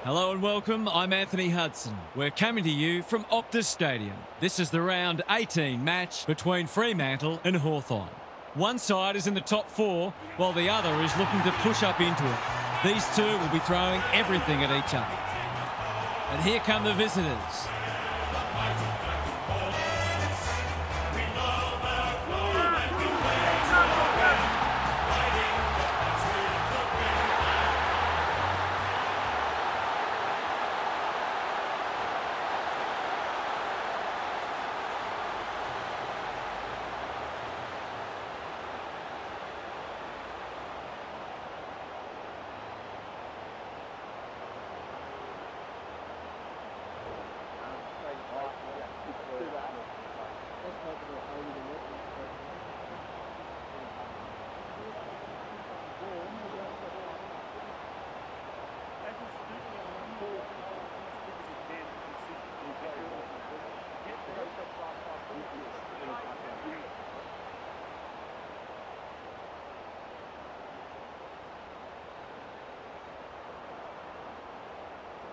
Hello and welcome, I'm Anthony Hudson. We're coming to you from Optus Stadium. This is the round 18 match between Fremantle and Hawthorn. One side is in the top four, while the other is looking to push up into it. These two will be throwing everything at each other. And here come the visitors.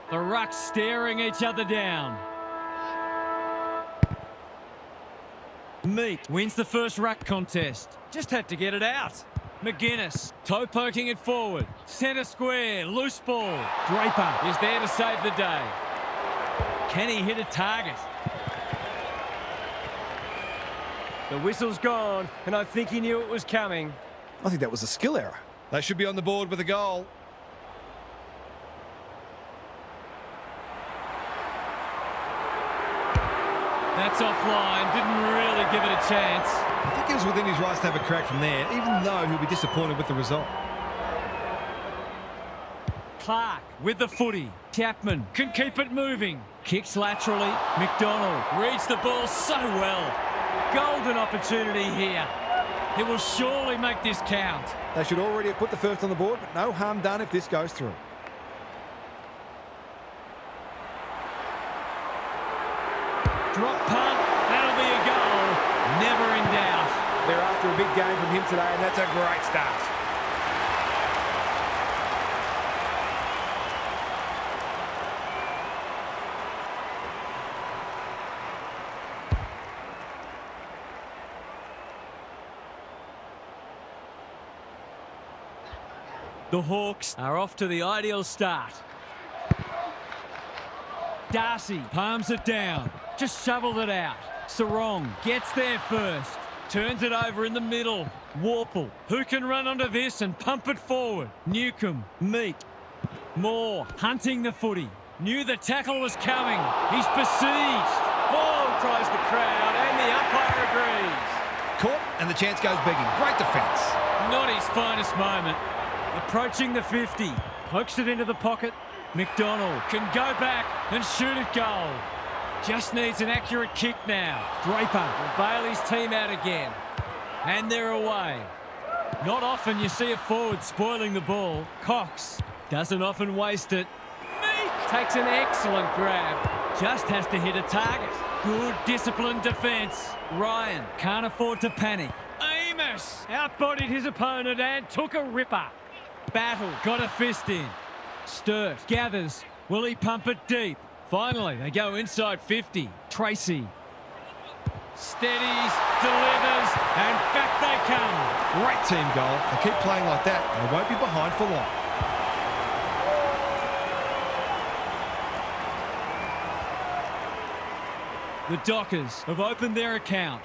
The rucks staring each other down. Meat wins the first ruck contest. Just had to get it out. McGuinness, toe poking it forward. Centre square, loose ball. Draper is there to save the day. Can he hit a target? The whistle's gone, and I think he knew it was coming. I think that was a skill error. They should be on the board with a goal. That's offline, didn't really give it a chance. I think he was within his rights to have a crack from there, even though he'll be disappointed with the result. Clark with the footy. Chapman can keep it moving. Kicks laterally. McDonald reads the ball so well. Golden opportunity here. He will surely make this count. They should already have put the first on the board, but no harm done if this goes through. Drop punt, that'll be a goal. Never in doubt. They're after a big game from him today, and that's a great start. The Hawks are off to the ideal start. Darcy palms it down. Just shoveled it out. Sarong gets there first. Turns it over in the middle. Warple. Who can run onto this and pump it forward? Newcomb. Meat. Moore hunting the footy. Knew the tackle was coming. He's besieged. Ball, cries the crowd, and the umpire agrees. Caught, and the chance goes begging. Great defence. Not his finest moment. Approaching the 50. Pokes it into the pocket. McDonald can go back and shoot at goal. Just needs an accurate kick now. Draper will bail his team out again. And they're away. Not often you see a forward spoiling the ball. Cox doesn't often waste it. Meek takes an excellent grab. Just has to hit a target. Good disciplined defence. Ryan can't afford to panic. Amos outbodied his opponent and took a ripper. Battle got a fist in. Sturt gathers. Will he pump it deep? Finally, they go inside 50. Tracy steadies, delivers, and back they come. Great team goal. They keep playing like that, and they won't be behind for long. The Dockers have opened their account.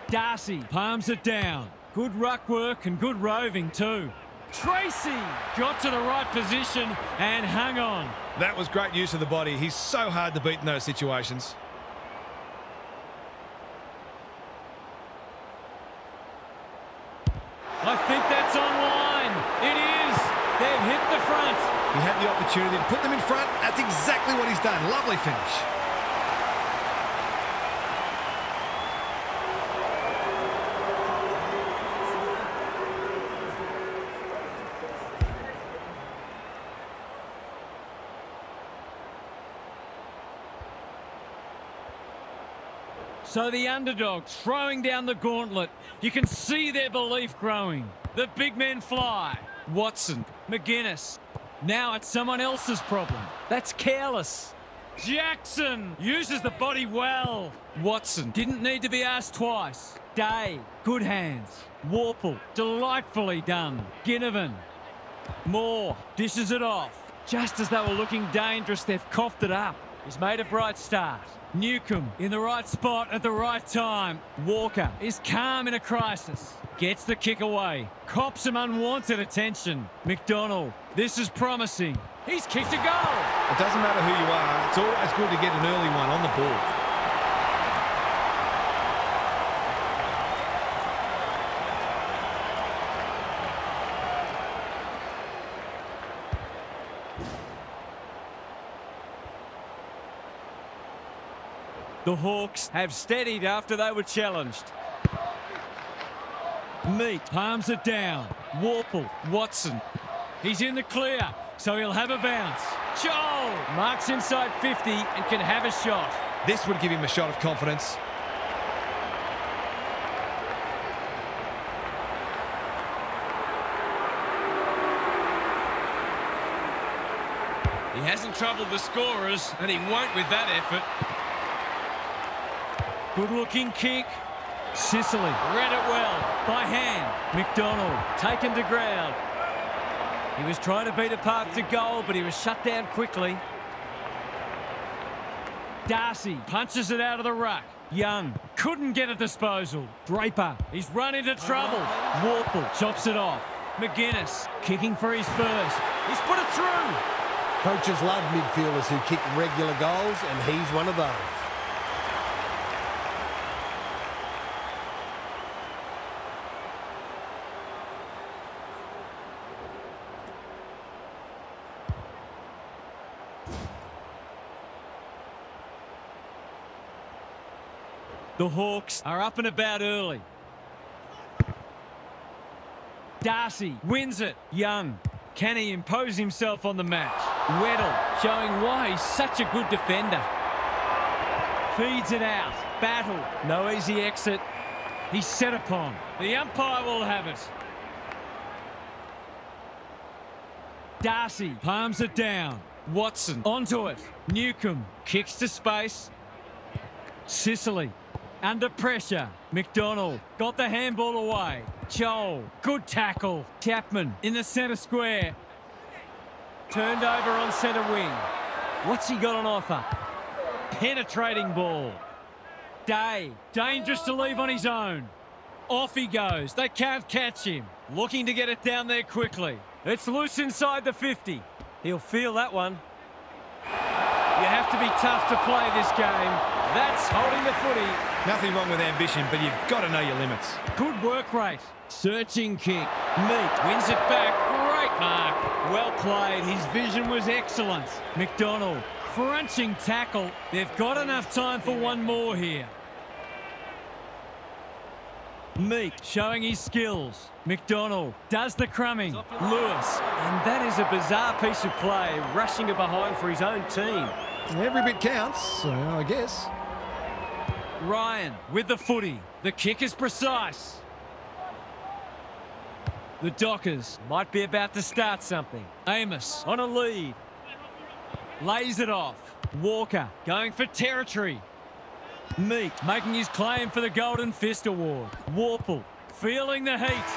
Darcy palms it down. Good ruck work and good roving too. Tracy got to the right position and hung on. That was great use of the body. He's so hard to beat in those situations. I think that's online. It is. They've hit the front. He had the opportunity to put them in front. That's exactly what he's done. Lovely finish. So the underdogs throwing down the gauntlet. You can see their belief growing. The big men fly. Watson, McGuinness, Now it's someone else's problem. That's careless. Jackson uses the body well. Watson didn't need to be asked twice. Day, good hands. Warple, delightfully done. Ginnivan. Moore dishes it off. Just as they were looking dangerous, they've coughed it up. He's made a bright start. Newcomb in the right spot at the right time. Walker is calm in a crisis. Gets the kick away. Cops some unwanted attention. McDonald, this is promising. He's kicked a goal. It doesn't matter who you are. It's always good to get an early one on the board. The Hawks have steadied after they were challenged. Meat palms it down. Warple, Watson. He's in the clear, so he'll have a bounce. Joel marks inside 50 and can have a shot. This would give him a shot of confidence. He hasn't troubled the scorers, and he won't with that effort. Good-looking kick. Sicily read it well. By hand. McDonald taken to ground. He was trying to beat a path to goal, but he was shut down quickly. Darcy punches it out of the ruck. Young couldn't get a disposal. Draper, he's run into trouble. Warple chops it off. McGuinness kicking for his first. He's put it through. Coaches love midfielders who kick regular goals, and he's one of those. The Hawks are up and about early. Darcy wins it. Young. Can he impose himself on the match? Weddle showing why he's such a good defender. Feeds it out. Battle. No easy exit. He's set upon. The umpire will have it. Darcy palms it down. Watson onto it. Newcomb kicks to space. Sicily. Under pressure. McDonald got the handball away. Joel, good tackle. Chapman in the centre square. Turned over on centre wing. What's he got on offer? Penetrating ball. Day, dangerous to leave on his own. Off he goes. They can't catch him. Looking to get it down there quickly. It's loose inside the 50. He'll feel that one. You have to be tough to play this game. That's holding the footy. Nothing wrong with ambition, but you've got to know your limits. Good work rate. Searching kick. Meat wins it back. Great mark. Well played. His vision was excellent. McDonald, crunching tackle. They've got enough time for one more here. Meat showing his skills. McDonald does the crumbing. Lewis. And that is a bizarre piece of play, rushing it behind for his own team. Every bit counts, I guess. Ryan with the footy. The kick is precise. The Dockers might be about to start something. Amos on a lead. Lays it off. Walker going for territory. Meat making his claim for the Golden Fist Award. Warple feeling the heat.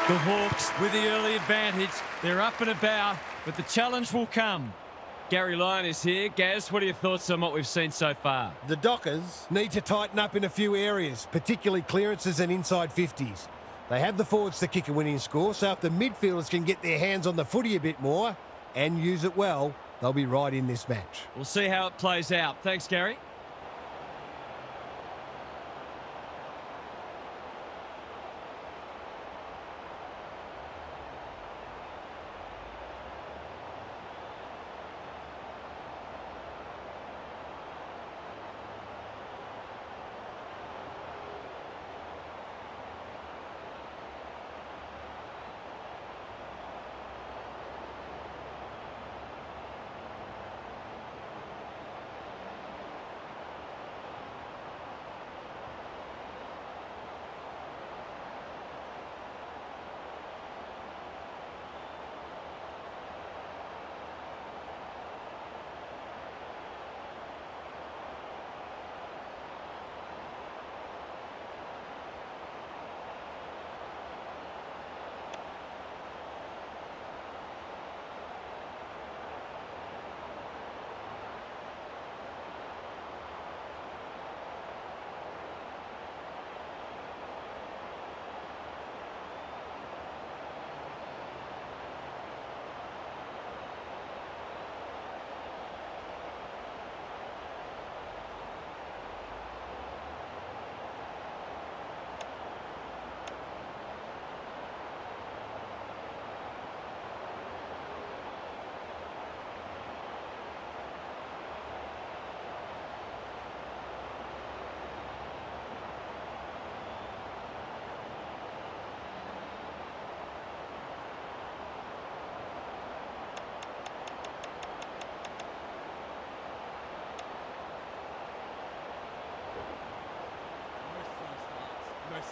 The Hawks with the early advantage. They're up and about, but the challenge will come. Gary Lyon is here. Gaz, what are your thoughts on what we've seen so far? The Dockers need to tighten up in a few areas, particularly clearances and inside 50s. They have the forwards to kick a winning score, so if the midfielders can get their hands on the footy a bit more and use it well, they'll be right in this match. We'll see how it plays out. Thanks, Gary.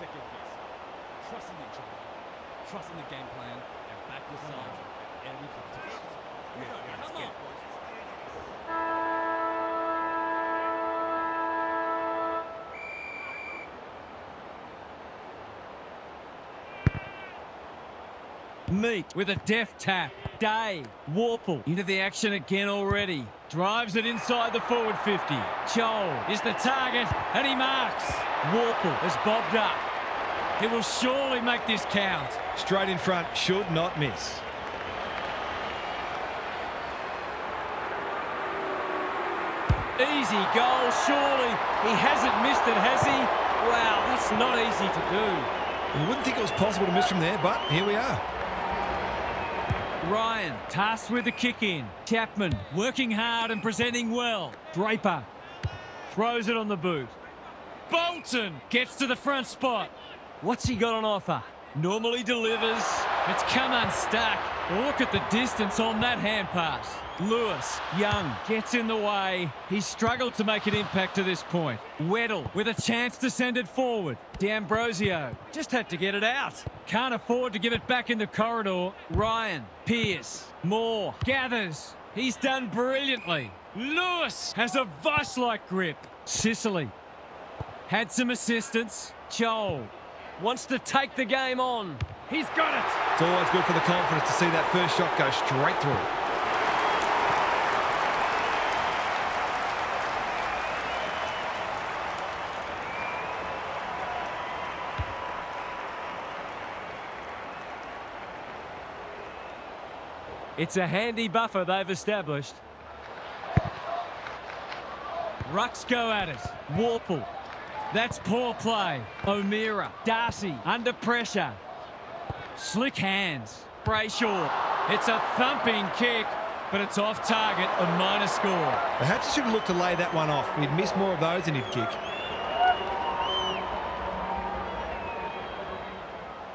second guess. Trust in each other, trust in the game plan, and back yourselves at every play. Come on. Meat with a deft tap. Day. Warple into the action again already. Drives it inside the forward 50. Joel is the target and he marks. Warple has bobbed up. He will surely make this count. Straight in front, should not miss. Easy goal, surely. He hasn't missed it, has he? Wow, that's not easy to do. You wouldn't think it was possible to miss from there, but here we are. Ryan tasked with the kick in. Chapman working hard and presenting well. Draper throws it on the boot. Bolton gets to the front spot. What's he got on offer? Normally delivers. It's come unstuck. Look at the distance on that hand pass. Lewis, Young gets in the way. He's struggled to make an impact to this point. Weddle with a chance to send it forward. D'Ambrosio just had to get it out. Can't afford to give it back in the corridor. Ryan, Pierce, Moore, gathers. He's done brilliantly. Lewis has a vice-like grip. Sicily had some assistance. Joel wants to take the game on. He's got it. It's always good for the confidence to see that first shot go straight through. It's a handy buffer they've established. Rucks go at it. Warple. That's poor play. O'Meara. Darcy under pressure. Slick hands. Brayshaw. It's a thumping kick, but it's off target, a minor score. Perhaps he should have looked to lay that one off. He'd miss more of those than he'd kick.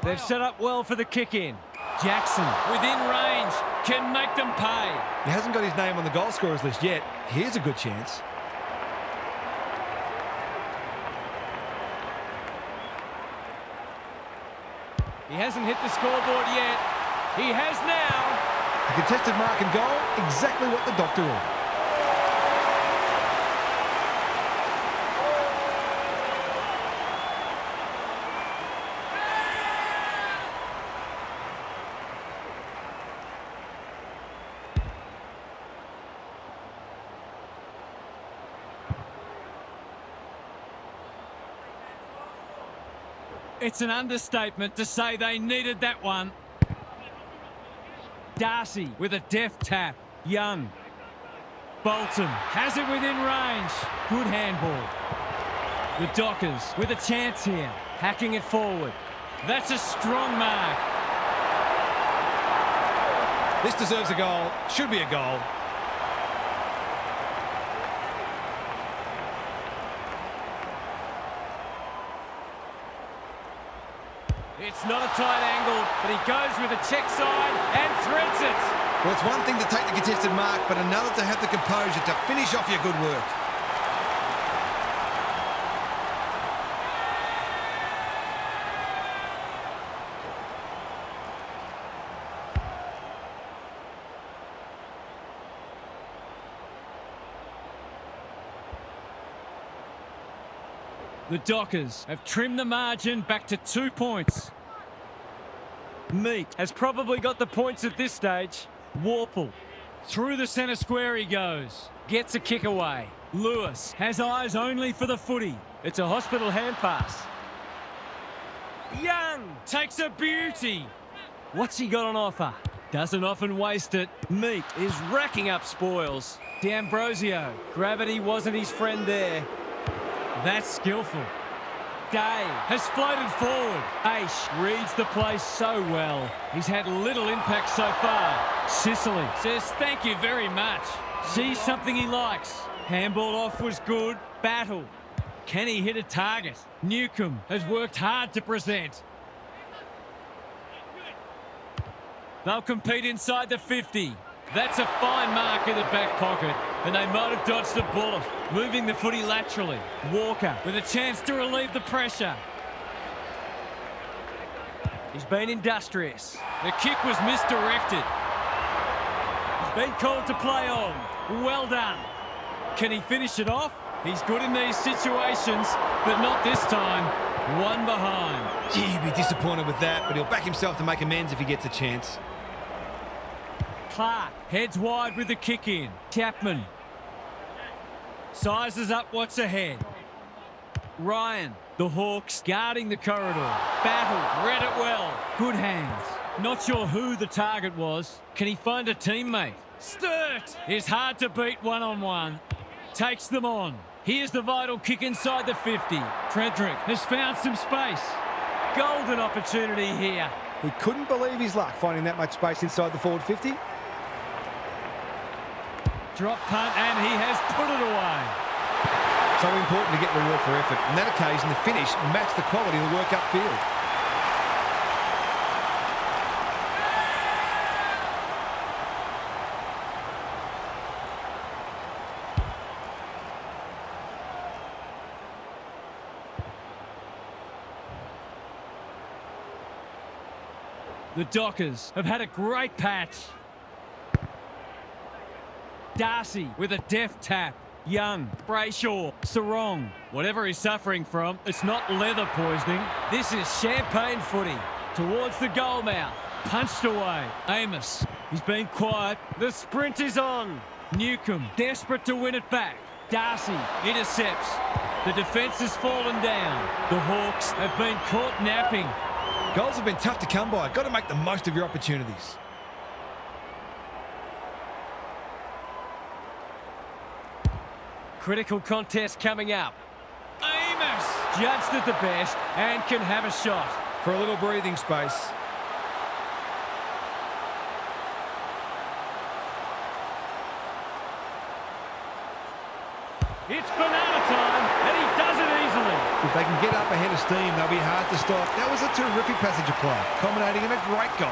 They've set up well for the kick in. Jackson within range can make them pay. He hasn't got his name on the goal scorers list yet. Here's a good chance. He hasn't hit the scoreboard yet. He has now. A contested mark and goal, exactly what the doctor ordered. It's an understatement to say they needed that one. Darcy with a deft tap. Young. Bolton has it within range. Good handball. The Dockers with a chance here. Hacking it forward. That's a strong mark. This deserves a goal. Should be a goal. It's not a tight angle, but he goes with a check side and threads it. Well, it's one thing to take the contested mark, but another to have the composure to finish off your good work. The Dockers have trimmed the margin back to 2 points. Meat has probably got the points at this stage. Warple. Through the centre square he goes. Gets a kick away. Lewis has eyes only for the footy. It's a hospital hand pass. Young takes a beauty. What's he got on offer? Doesn't often waste it. Meat is racking up spoils. D'Ambrosio. Gravity wasn't his friend there. That's skillful. Day has floated forward. Aish reads the play so well. He's had little impact so far. Sicily says thank you very much. Sees something he likes. Handball off was good. Battle. Can he hit a target? Newcomb has worked hard to present. They'll compete inside the 50. That's a fine mark in the back pocket, and they might have dodged a bullet, moving the footy laterally. Walker with a chance to relieve the pressure. He's been industrious. The kick was misdirected. He's been called to play on. Well done. Can he finish it off? He's good in these situations, but not this time. One behind. Gee, he'd be disappointed with that, but he'll back himself to make amends if he gets a chance. Clark heads wide with the kick in. Chapman sizes up what's ahead. Ryan, the Hawks guarding the corridor. Battle, read it well. Good hands. Not sure who the target was. Can he find a teammate? Sturt is hard to beat one-on-one. Takes them on. Here's the vital kick inside the 50. Frederick has found some space. Golden opportunity here. He couldn't believe his luck finding that much space inside the forward 50. Drop punt, and he has put it away. So important to get reward for effort. On that occasion, the finish matched the quality of the work upfield. The Dockers have had a great patch. Darcy with a deft tap. Young, Brayshaw, Sarong. Whatever he's suffering from, it's not leather poisoning. This is champagne footy. Towards the goal mouth. Punched away. Amos. He's been quiet. The sprint is on. Newcomb, desperate to win it back. Darcy intercepts. The defence has fallen down. The Hawks have been caught napping. Goals have been tough to come by. Got to make the most of your opportunities. Critical contest coming up. Amos judged at the best and can have a shot. For a little breathing space. It's banana time, and he does it easily. If they can get up ahead of steam, they'll be hard to stop. That was a terrific passage of play, culminating in a great goal.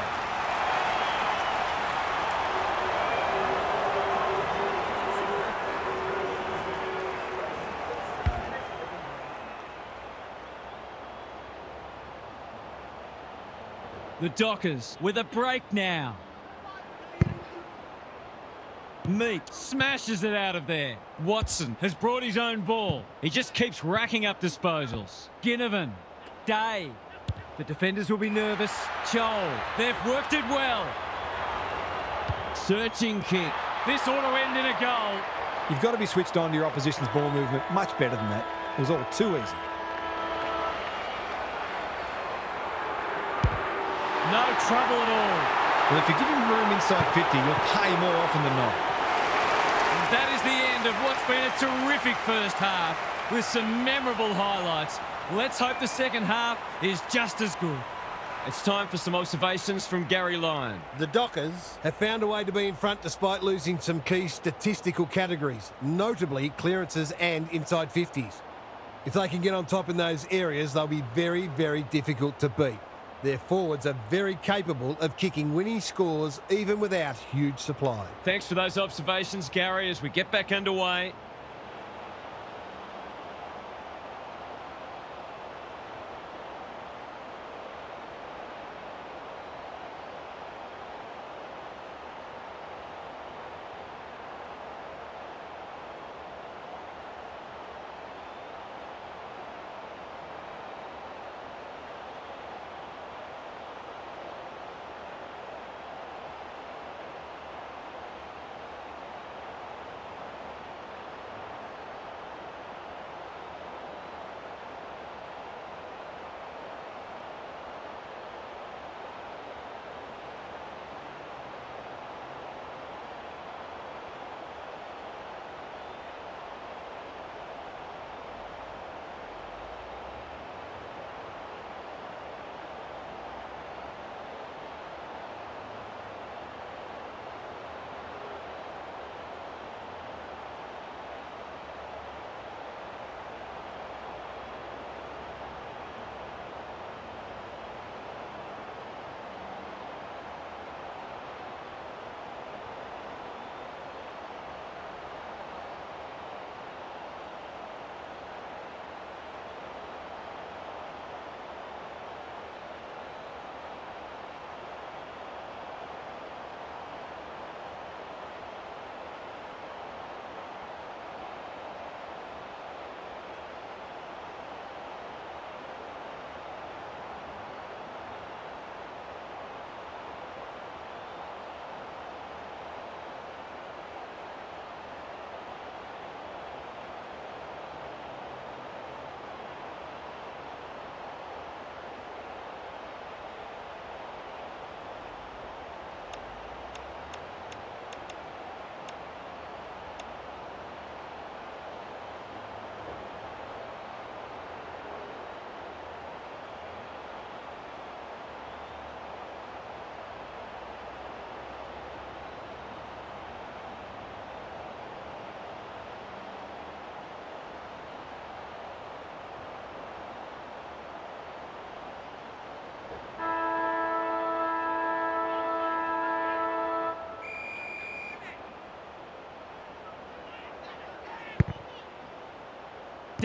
The Dockers with a break now. Meek smashes it out of there. Watson has brought his own ball. He just keeps racking up disposals. Ginnivan. Day. The defenders will be nervous. Chol. They've worked it well. Searching kick. This ought to end in a goal. You've got to be switched on to your opposition's ball movement. Much better than that. It was all too easy. No trouble at all. Well, if you give him room inside 50, you'll pay more often than not. And that is the end of what's been a terrific first half with some memorable highlights. Let's hope the second half is just as good. It's time for some observations from Gary Lyon. The Dockers have found a way to be in front despite losing some key statistical categories, notably clearances and inside 50s. If they can get on top in those areas, they'll be very, very difficult to beat. Their forwards are very capable of kicking winning scores even without huge supply. Thanks for those observations, Gary, as we get back underway.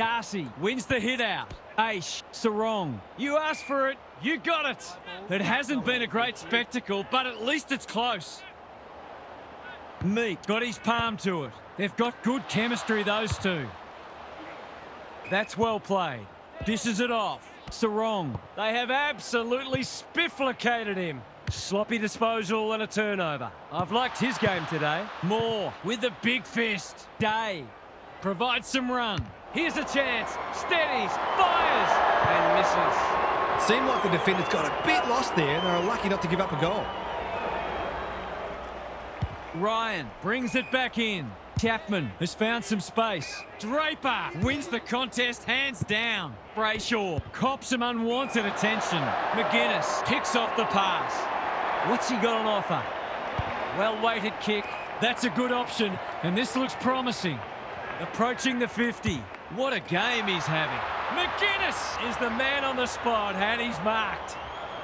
Darcy wins the hit out. Aish, Sarong. You asked for it, you got it. It hasn't been a great spectacle, but at least it's close. Meek got his palm to it. They've got good chemistry, those two. That's well played. Dishes it off. Sarong. They have absolutely spifflicated him. Sloppy disposal and a turnover. I've liked his game today. Moore with the big fist. Day provides some run. Here's a chance. Steadies, fires, and misses. It seemed like the defenders got a bit lost there and they were lucky not to give up a goal. Ryan brings it back in. Chapman has found some space. Draper wins the contest hands down. Brayshaw cops some unwanted attention. McGuinness kicks off the pass. What's he got on offer? Well-weighted kick. That's a good option, and this looks promising. Approaching the 50. What a game he's having. McGuinness is the man on the spot, and he's marked.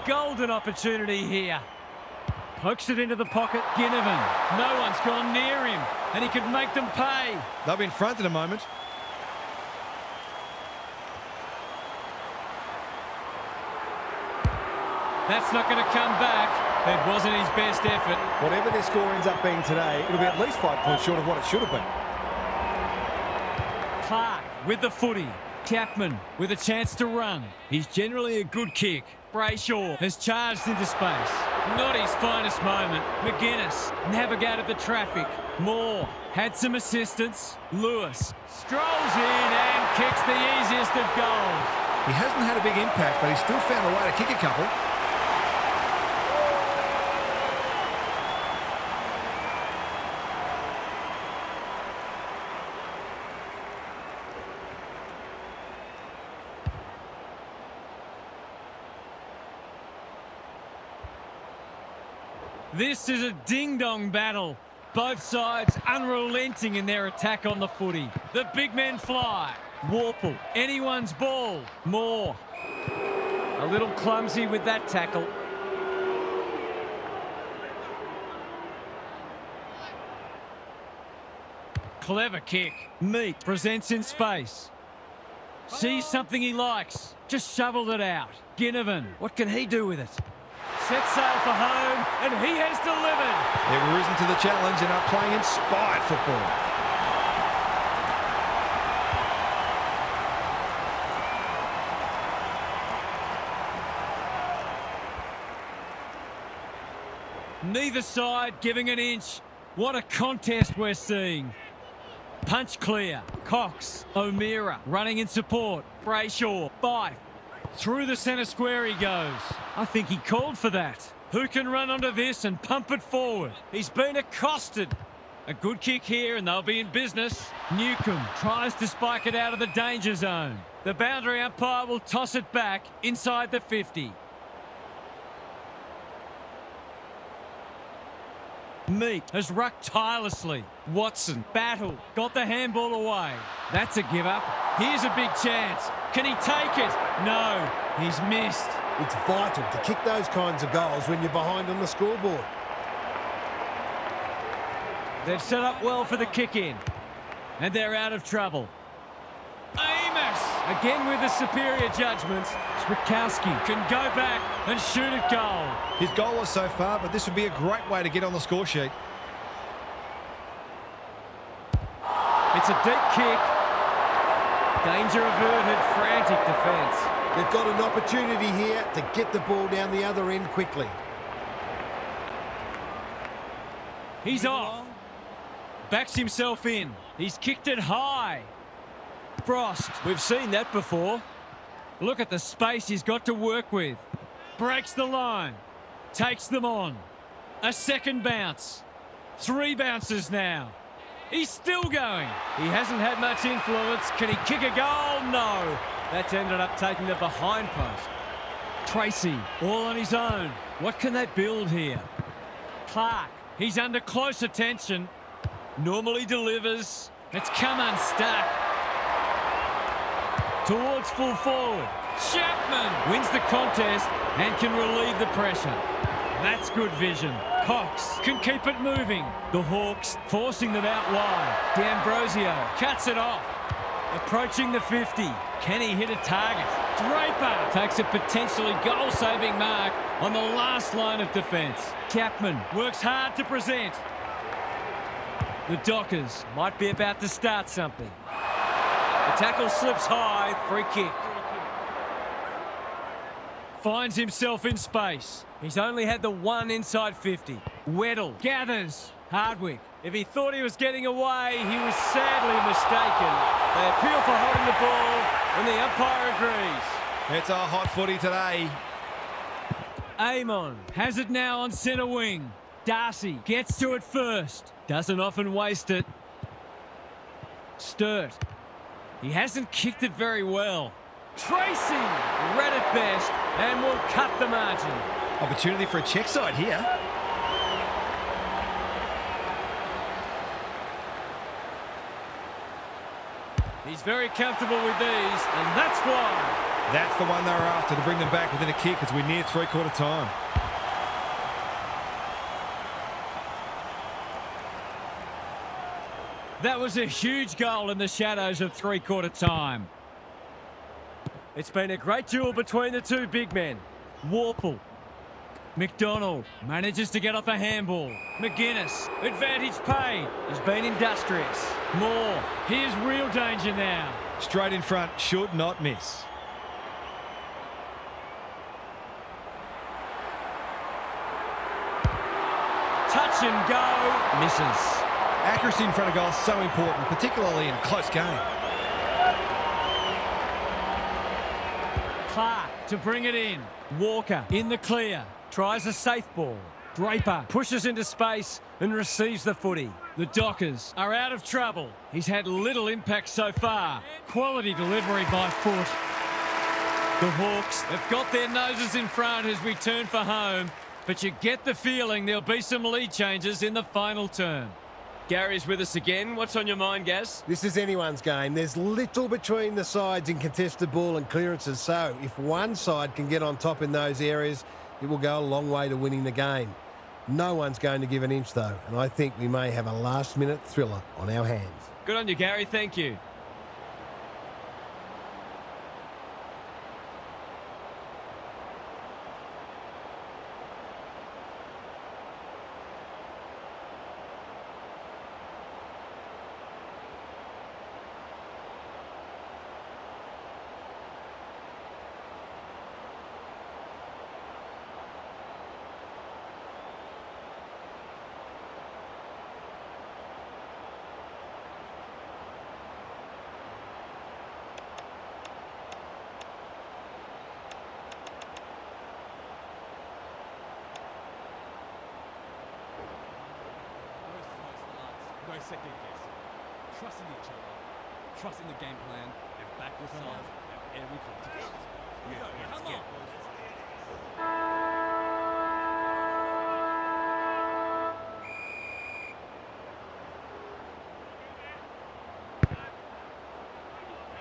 Golden opportunity here. Pokes it into the pocket. Ginnivan. No one's gone near him, and he could make them pay. They'll be in front in a moment. That's not going to come back. It wasn't his best effort. Whatever their score ends up being today, it'll be at least 5 points short of what it should have been. Clark with the footy. Chapman with a chance to run. He's generally a good kick. Brayshaw has charged into space. Not his finest moment. McGuinness navigated the traffic. Moore had some assistance. Lewis strolls in and kicks the easiest of goals. He hasn't had a big impact, but he's still found a way to kick a couple. This is a ding-dong battle. Both sides unrelenting in their attack on the footy. The big men fly. Warple, anyone's ball. Moore. A little clumsy with that tackle. Clever kick. Meek presents in space. Sees something he likes. Just shoveled it out. Ginnivan, what can he do with it? Set sail for home, and he has delivered. They've risen to the challenge and are playing inspired football. Neither side giving an inch. What a contest we're seeing. Punch clear. Cox. O'Meara running in support. Brayshaw. Fife. Through the centre square he goes. I think he called for that. Who can run onto this and pump it forward? He's been accosted. A good kick here and they'll be in business. Newcomb tries to spike it out of the danger zone. The boundary umpire will toss it back inside the 50. Meek has rucked tirelessly. Watson, battle, got the handball away. That's a give up. Here's a big chance. Can he take it? No, he's missed. It's vital to kick those kinds of goals when you're behind on the scoreboard. They've set up well for the kick-in. And they're out of trouble. Amos! Again with the superior judgment. Switkowski can go back and shoot at goal. His goal was so far, but this would be a great way to get on the score sheet. It's a deep kick. Danger averted, frantic defence. They've got an opportunity here to get the ball down the other end quickly. He's off. Backs himself in. He's kicked it high. Frost, we've seen that before. Look at the space he's got to work with. Breaks the line. Takes them on. A second bounce. 3 bounces now. He's still going. He hasn't had much influence. Can he kick a goal? No. That's ended up taking the behind post. Tracy, all on his own. What can they build here? Clark, he's under close attention. Normally delivers. It's come unstuck. Towards full forward. Chapman wins the contest and can relieve the pressure. That's good vision. Cox can keep it moving. The Hawks forcing them out wide. D'Ambrosio cuts it off. Approaching the 50. Can he hit a target? Draper takes a potentially goal-saving mark on the last line of defence. Chapman works hard to present. The Dockers might be about to start something. The tackle slips high, free kick. Finds himself in space. He's only had the one inside 50. Weddle gathers. Hardwick, if he thought he was getting away, he was sadly mistaken. They appeal for holding the ball, and the umpire agrees. It's a hot footy today. Amon has it now on centre wing. Darcy gets to it first. Doesn't often waste it. Sturt. He hasn't kicked it very well. Tracy read it best and will cut the margin. Opportunity for a check side here. He's very comfortable with these, and that's why. That's the one they were after, to bring them back within a kick as we near three-quarter time. That was a huge goal in the shadows of three-quarter time. It's been a great duel between the two big men. Warple. McDonald manages to get off a handball. McGuinness, advantage paid. He's been industrious. Moore, here's real danger now. Straight in front, should not miss. Touch and go. Misses. Accuracy in front of goal is so important, particularly in a close game. Clark to bring it in. Walker in the clear. Tries a safe ball. Draper pushes into space and receives the footy. The Dockers are out of trouble. He's had little impact so far. Quality delivery by foot. The Hawks have got their noses in front as we turn for home, but you get the feeling there'll be some lead changes in the final term. Gary's with us again. What's on your mind, Gaz? This is anyone's game. There's little between the sides in contested ball and clearances, so if one side can get on top in those areas, it will go a long way to winning the game. No one's going to give an inch, though, and I think we may have a last-minute thriller on our hands. Good on you, Gary. Thank you. No second guessing. Trusting each other, trusting the game plan, and back yourself at every play. Come on.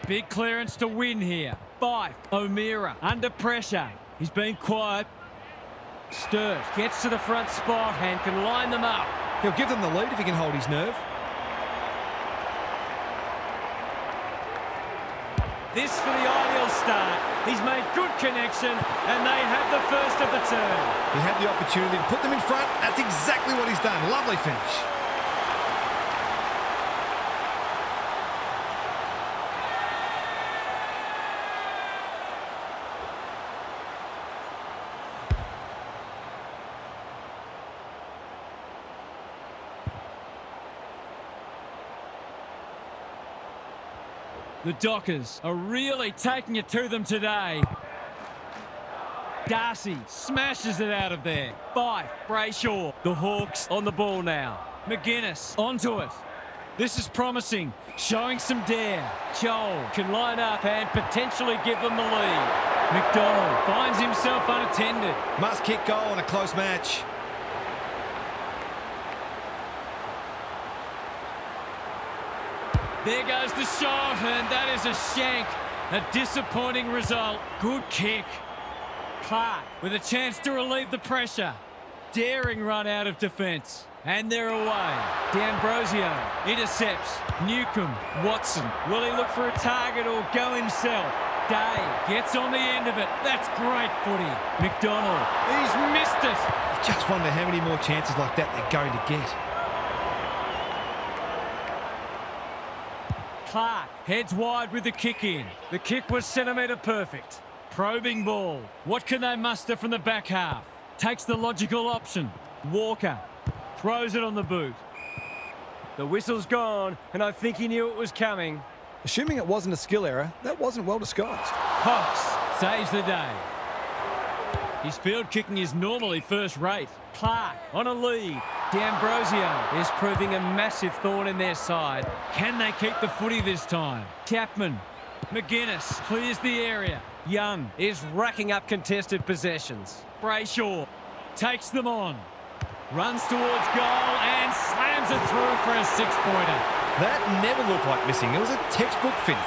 Big clearance to win here. Fife, O'Meara under pressure. He's been quiet. Sturt gets to the front spot and can line them up. He'll give them the lead if he can hold his nerve. This for the ideal start. He's made good connection and they have the first of the turn. He had the opportunity to put them in front. That's exactly what he's done. Lovely finish. The Dockers are really taking it to them today. Darcy smashes it out of there. Fife, Brayshaw. The Hawks on the ball now. McGuinness onto it. This is promising, showing some dare. Joel can line up and potentially give them the lead. McDonald finds himself unattended. Must kick goal in a close match. There goes the shot, and that is a shank. A disappointing result. Good kick. Clark with a chance to relieve the pressure. daring run out of defence. And they're away. D'Ambrosio intercepts. Newcombe. Watson. Will he look for a target or go himself? Day gets on the end of it. That's great footy. McDonald. He's missed it. Just wonder how many more chances like that they're going to get. Clark heads wide with the kick in. The kick was centimetre perfect. Probing ball. What can they muster from the back half? Takes the logical option. Walker throws it on the boot. The whistle's gone, and I think he knew it was coming. Assuming it wasn't a skill error, that wasn't well disguised. Cox saves the day. His field kicking is normally first rate. Clark on a lead. D'Ambrosio is proving a massive thorn in their side. Can they keep the footy this time? Chapman. McGuinness clears the area. Young is racking up contested possessions. Brayshaw takes them on. Runs towards goal and slams it through for a six-pointer. That never looked like missing. It was a textbook finish.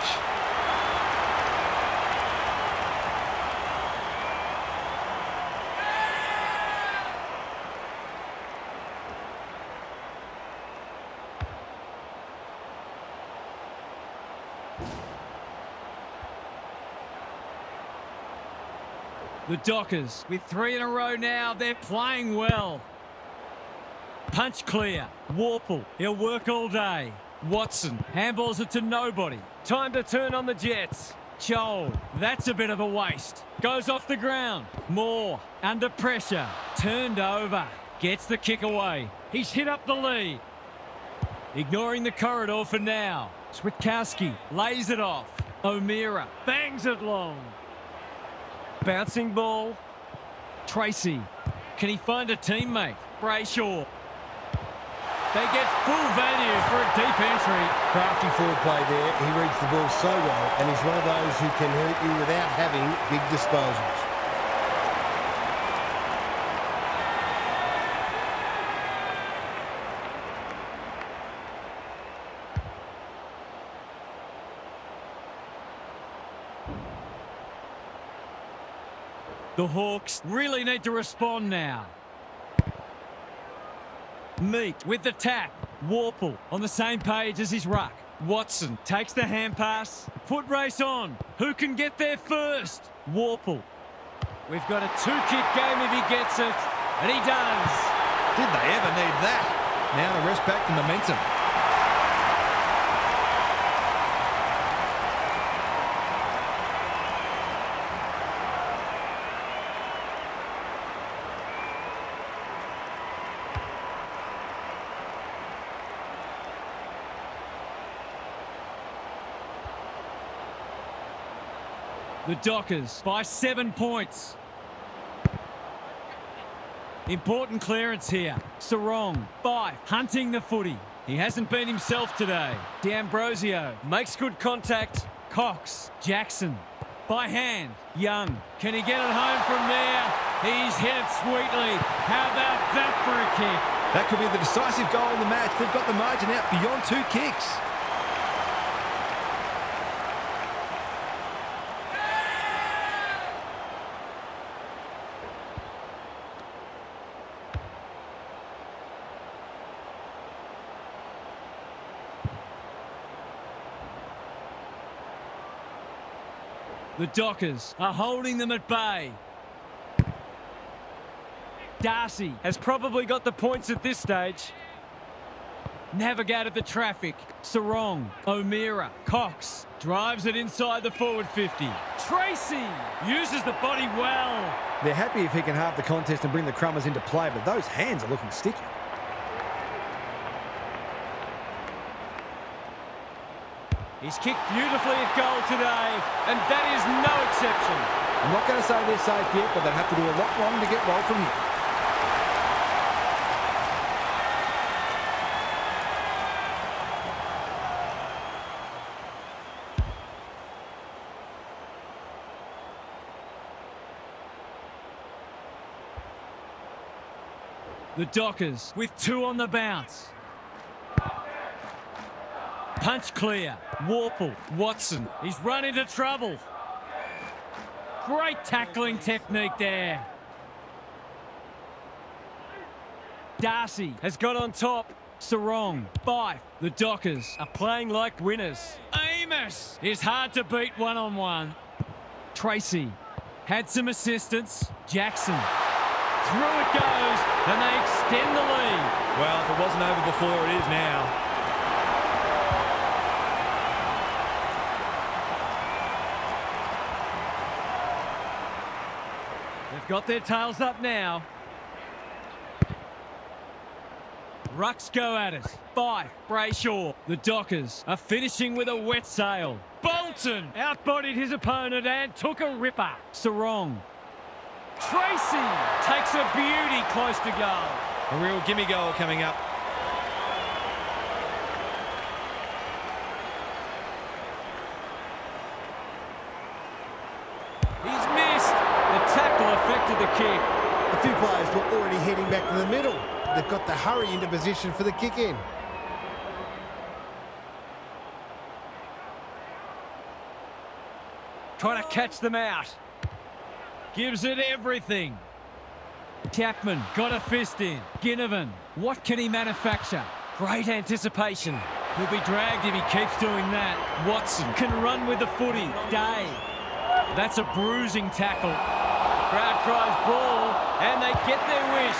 The Dockers with 3 in a row now. They're playing well. Punch clear. Warple. He'll work all day. Watson handballs it to nobody. Time to turn on the Jets. Chol. That's a bit of a waste. Goes off the ground. Moore. Under pressure. Turned over. Gets the kick away. He's hit up the lead. Ignoring the corridor for now. Switkowski lays it off. O'Meara bangs it long. Bouncing ball. Tracy. Can he find a teammate? Brayshaw. They get full value for a deep entry. Crafty forward play there. He reads the ball so well, and he's one of those who can hurt you without having big disposals. The Hawks really need to respond now. Meek with the tap. Warple on the same page as his ruck. Watson takes the hand pass. Foot race on. Who can get there first? Warple. We've got a two-kick game if he gets it. And he does. Did they ever need that? Now to rest back the momentum. The Dockers by 7 points. Important clearance here. Sarong, Fife, hunting the footy. He hasn't been himself today. D'Ambrosio makes good contact. Cox, Jackson, by hand. Young, can he get it home from there? He's hit it sweetly. How about that for a kick? That could be the decisive goal in the match. They've got the margin out beyond 2 kicks. The Dockers are holding them at bay. Darcy has probably got the points at this stage. Navigated the traffic. Sarong, O'Meara, Cox drives it inside the forward 50. Tracy uses the body well. They're happy if he can halve the contest and bring the Crummers into play, but those hands are looking sticky. He's kicked beautifully at goal today, and that is no exception. I'm not going to say they're safe yet, but they'll have to do a lot wrong to get well from here. The Dockers with 2 on the bounce. Punch clear. Warple. Watson. He's run into trouble. Great tackling technique there. Darcy has got on top. Sarong, Fife. The Dockers are playing like winners. Amos is hard to beat one-on-one. Tracy had some assistance. Jackson. Through it goes, and they extend the lead. Well, if it wasn't over before, it is now. They've got their tails up now. Rucks go at it. Fife, Brayshaw. The Dockers are finishing with a wet sail. Bolton outbodied his opponent and took a ripper. Sarong. Tracy takes a beauty close to goal. A real gimme goal coming up. He's missed. The tackle affected the kick. A few players were already heading back to the middle. They've got to hurry into position for the kick-in. Trying to catch them out. Gives it everything. Chapman got a fist in. Ginnivan, what can he manufacture? Great anticipation. He'll be dragged if he keeps doing that. Watson can run with the footy. Day. That's a bruising tackle. Crowd cries ball, and they get their wish.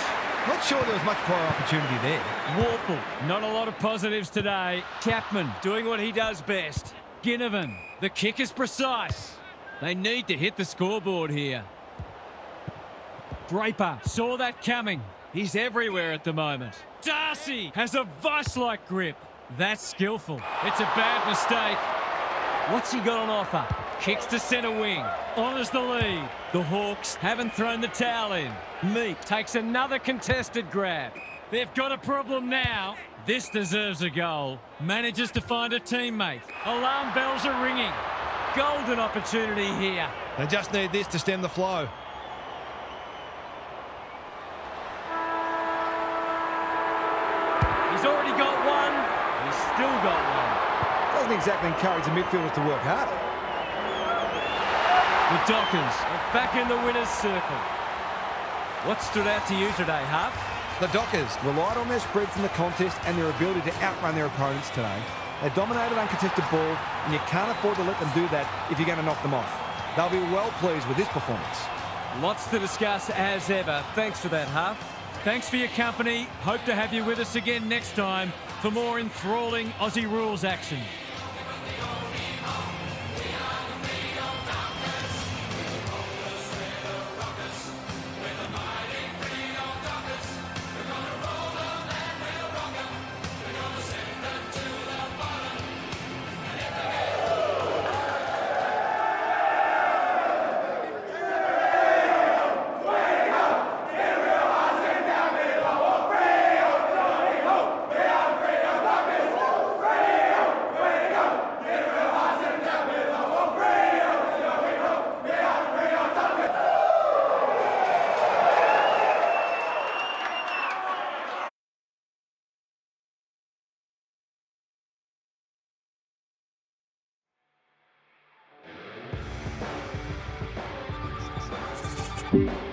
Not sure there was much prior opportunity there. Warple, not a lot of positives today. Chapman doing what he does best. Ginnivan, the kick is precise. They need to hit the scoreboard here. Draper saw that coming. He's everywhere at the moment. Darcy has a vice-like grip. That's skillful. It's a bad mistake. What's he got on offer? Kicks to centre wing. Honours the lead. The Hawks haven't thrown the towel in. Meek takes another contested grab. They've got a problem now. This deserves a goal. Manages to find a teammate. Alarm bells are ringing. Golden opportunity here. They just need this to stem the flow. He's already got one. He's still got one. Doesn't exactly encourage the midfielders to work harder. The Dockers are back in the winner's circle. What stood out to you today, Huff? The Dockers Relied on their spread from the contest and their ability to outrun their opponents today. They dominated uncontested ball, and you can't afford to let them do that if you're going to knock them off. They'll be well pleased with this performance. Lots to discuss as ever. Thanks for that, Huff. Thanks for your company. Hope to have you with us again next time for more enthralling Aussie rules action. Thank you.